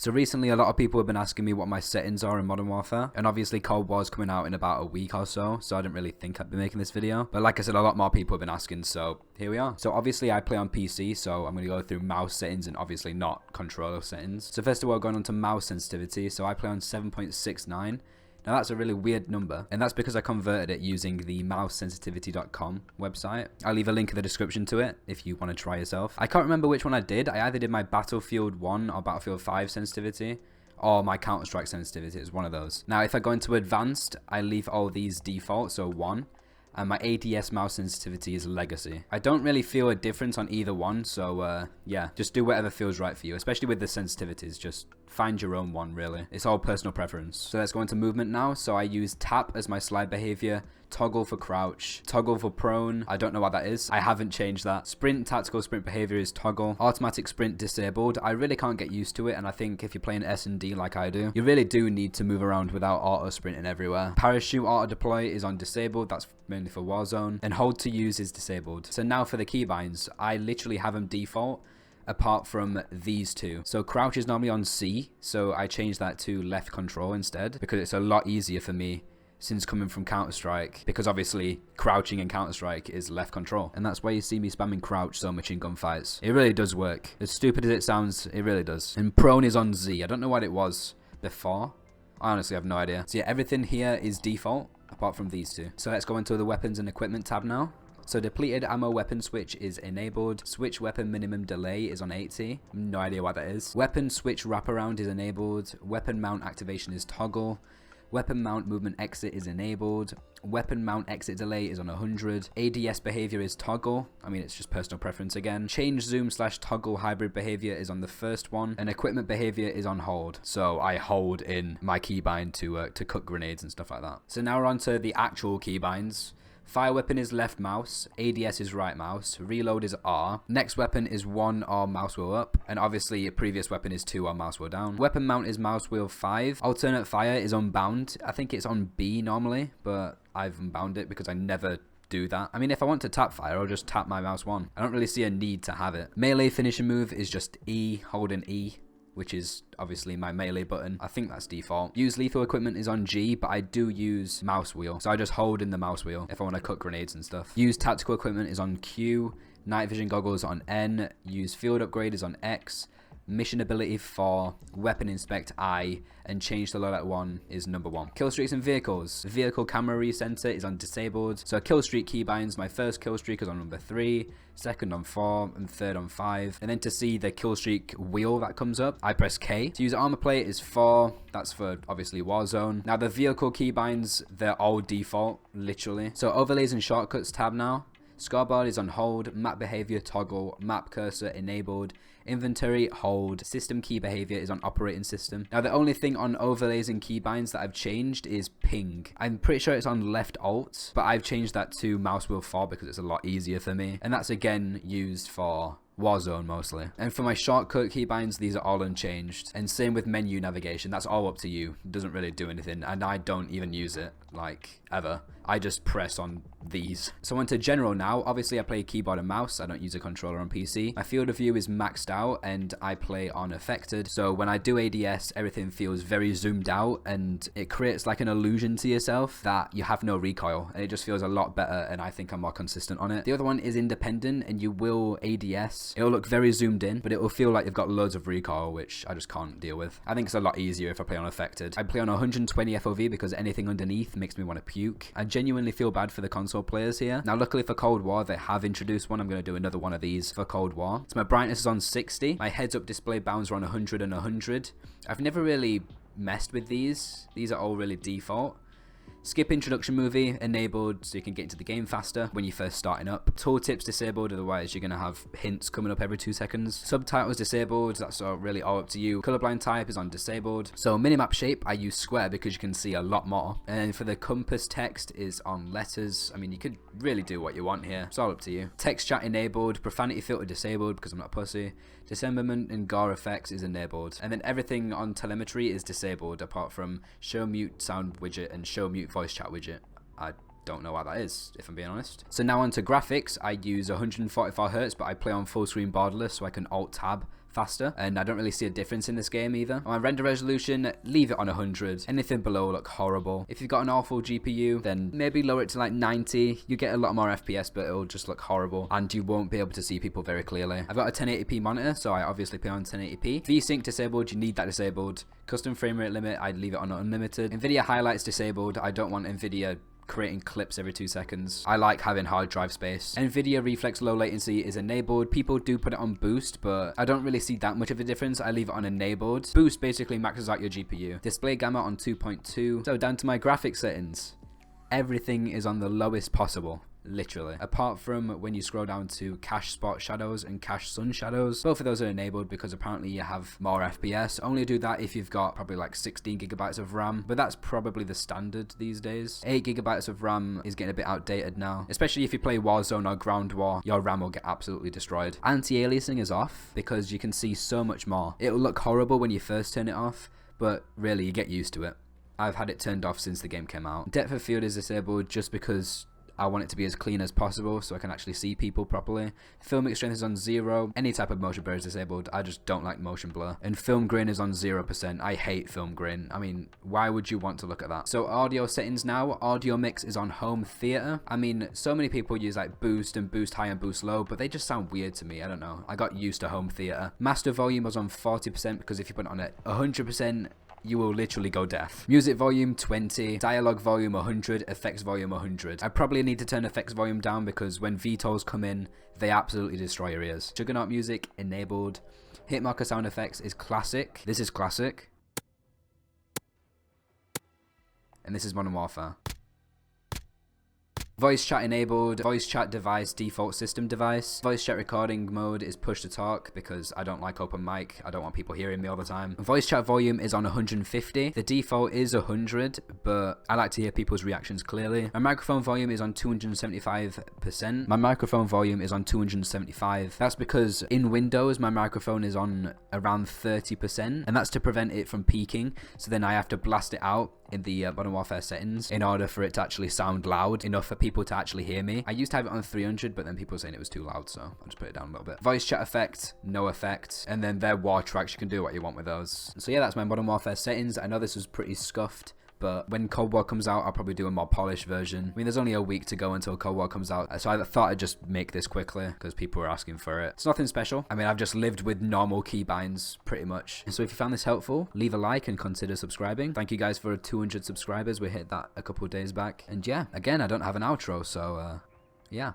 So recently a lot of people have been asking me what my settings are in Modern Warfare, and obviously Cold War's coming out in about a week or so I didn't really think I'd be making this video. But like I said, a lot more people have been asking, so here we are. So obviously I play on PC, so I'm going to go through mouse settings and obviously not controller settings. So first of all, going on to mouse sensitivity, so I play on 7.69. Now that's a really weird number, and that's because I converted it using the Mousesensitivity.com website. I'll leave a link in the description to it if you want to try yourself. I can't remember which one I did. I either did my Battlefield 1 or Battlefield 5 sensitivity, or my Counter-Strike sensitivity. It's one of those. Now if I go into advanced, I leave all these default, so 1. And my ADS mouse sensitivity is legacy. I don't really feel a difference on either one, so yeah, just do whatever feels right for you, especially with the sensitivities. Just find your own one, really. It's all personal preference. So let's go into movement now. So I use tap as my slide behavior, toggle for crouch, toggle for prone. I don't know what that is. I haven't changed that. Sprint, tactical sprint behavior is toggle. Automatic sprint disabled. I really can't get used to it, and I think if you're playing S&D like I do, you really do need to move around without auto sprinting everywhere. Parachute auto deploy is on disabled. That's mainly for Warzone. And hold to use is disabled. So now for the keybinds, I literally have them default apart from these two. So crouch is normally on C, so I changed that to left control instead because it's a lot easier for me since coming from Counter-Strike, because obviously crouching in Counter-Strike is left control, and that's why you see me spamming crouch so much in gunfights. It really does work. As stupid as it sounds, it really does. And prone is on Z. I don't know what it was before. I honestly have no idea. So yeah, everything here is default apart from these two. So let's go into the weapons and equipment tab now. So depleted ammo weapon switch is enabled. Switch weapon minimum delay is on 80. No idea what that is. Weapon switch wraparound is enabled. Weapon mount activation is toggle. Weapon mount movement exit is enabled. Weapon mount exit delay is on 100. ADS behavior is toggle. I mean, it's just personal preference again. Change zoom / toggle hybrid behavior is on the first one. And equipment behavior is on hold. So I hold in my keybind to cook grenades and stuff like that. So now we're on to the actual keybinds. Fire weapon is left mouse, ADS is right mouse, reload is R, next weapon is 1 or mouse wheel up, and obviously your previous weapon is 2 or mouse wheel down. Weapon mount is mouse wheel 5, alternate fire is unbound. I think it's on B normally, but I've unbound it because I never do that. I mean, if I want to tap fire, I'll just tap my mouse 1. I don't really see a need to have it. Melee finishing move is just E, holding E, which is obviously my melee button. I think that's default. Use lethal equipment is on G, but I do use mouse wheel. So I just hold in the mouse wheel if I want to cut grenades and stuff. Use tactical equipment is on Q. Night vision goggles on N. Use field upgrade is on X. Mission ability for weapon inspect I, and change to low light 1 is number 1. Kill streaks and vehicles. Vehicle camera recenter is on disabled. So kill streak keybinds, my first kill streak is on number 3, second on 4, and third on 5. And then to see the kill streak wheel that comes up, I press K. To use armor plate is 4. That's for obviously Warzone. Now the vehicle keybinds, they're all default, literally. So overlays and shortcuts tab now. Scoreboard is on hold, map behavior toggle, map cursor enabled, inventory hold, system key behavior is on operating system. Now the only thing on overlays and keybinds that I've changed is ping. I'm pretty sure it's on left alt, but I've changed that to mouse wheel 4 because it's a lot easier for me. And that's again used for Warzone mostly. And for my shortcut keybinds, these are all unchanged. And same with menu navigation, that's all up to you. It doesn't really do anything, and I don't even use it, like, ever. I just press on these. So onto general now. Obviously I play keyboard and mouse. I don't use a controller on PC. My field of view is maxed out and I play on affected. So when I do ADS, everything feels very zoomed out and it creates like an illusion to yourself that you have no recoil, and it just feels a lot better, and I think I'm more consistent on it. The other one is independent, and you will ADS. It'll look very zoomed in, but it will feel like you've got loads of recoil, which I just can't deal with. I think it's a lot easier if I play on affected. I play on 120 FOV because anything underneath makes me want to puke. I genuinely feel bad for the console players here. Now luckily for Cold War, they have introduced one. I'm going to do another one of these for Cold War. So my brightness is on 60. My heads up display bounds are on 100 and 100. I've never really messed with these. These are all really default. Skip introduction movie enabled so you can get into the game faster when you're first starting up. Tooltips disabled, otherwise you're going to have hints coming up every 2 seconds. Subtitles disabled, that's really all up to you. Colorblind type is on disabled. So minimap shape, I use square because you can see a lot more. And for the compass text is on letters. I mean, you could really do what you want here. It's all up to you. Text chat enabled. Profanity filter disabled because I'm not a pussy. Dismemberment and gore effects is enabled. And then everything on telemetry is disabled apart from show mute sound widget and show mute voice chat widget. I don't know what that is, if I'm being honest. So now onto graphics. I use 144 Hz, but I play on full screen borderless, so I can alt tab faster, and I don't really see a difference in this game either. On my render resolution, leave it on 100. Anything below look horrible. If you've got an awful GPU, then maybe lower it to like 90. You get a lot more FPS, but it'll just look horrible, and you won't be able to see people very clearly. I've got a 1080p monitor, so I obviously play on 1080p. VSync disabled, you need that disabled. Custom frame rate limit, I'd leave it on unlimited. NVIDIA highlights disabled. I don't want NVIDIA creating clips every 2 seconds. I like having hard drive space. NVIDIA reflex low latency is enabled. People do put it on boost, but I don't really see that much of a difference. I leave it on enabled. Boost basically maxes out your GPU. Display gamma on 2.2. So down to my graphics settings. Everything is on the lowest possible. Literally. Apart from when you scroll down to cache spot shadows and cache sun shadows, both of those are enabled because apparently you have more FPS. Only do that if you've got probably like 16 gigabytes of RAM, but that's probably the standard these days. 8 gigabytes of RAM is getting a bit outdated now, especially if you play Warzone or Ground War. Your RAM will get absolutely destroyed. Anti-Aliasing is off because you can see so much more. It'll look horrible when you first turn it off, but really you get used to it. I've had it turned off since the game came out. Depth of field is disabled just because I want it to be as clean as possible so I can actually see people properly. Filmic strength is on 0. Any type of motion blur is disabled. I just don't like motion blur. And film grain is on 0%. I hate film grain. I mean, why would you want to look at that? So audio settings now. Audio mix is on home theater. I mean, so many people use like boost and boost high and boost low, but they just sound weird to me. I don't know. I got used to home theater. Master volume was on 40% because if you put it on at 100%, you will literally go deaf. Music volume 20, dialogue volume 100, effects volume 100. I probably need to turn effects volume down because when VTOLs come in, they absolutely destroy your ears. Juggernaut music enabled. Hitmarker sound effects is classic. This is classic. And this is Modern Warfare. Voice chat enabled, voice chat device, default system device. Voice chat recording mode is push to talk because I don't like open mic. I don't want people hearing me all the time. Voice chat volume is on 150. The default is 100, but I like to hear people's reactions clearly. My microphone volume is on 275%. My microphone volume is on 275. That's because in Windows, my microphone is on around 30%, and that's to prevent it from peaking. So then I have to blast it out in the Modern Warfare settings in order for it to actually sound loud enough for people to actually hear me. I used to have it on 300, but then people were saying it was too loud, so I'll just put it down a little bit. Voice chat effect, no effect, and then their war tracks, you can do what you want with those. So yeah, that's my Modern Warfare settings. I know this was pretty scuffed, but when Cold War comes out, I'll probably do a more polished version. I mean, there's only a week to go until Cold War comes out, so I thought I'd just make this quickly because people were asking for it. It's nothing special. I mean, I've just lived with normal keybinds pretty much. So if you found this helpful, leave a like and consider subscribing. Thank you guys for 200 subscribers. We hit that a couple of days back. And yeah, again, I don't have an outro, so yeah.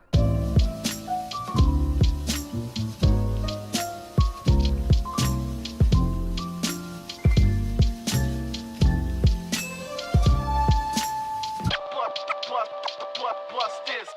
Plus this.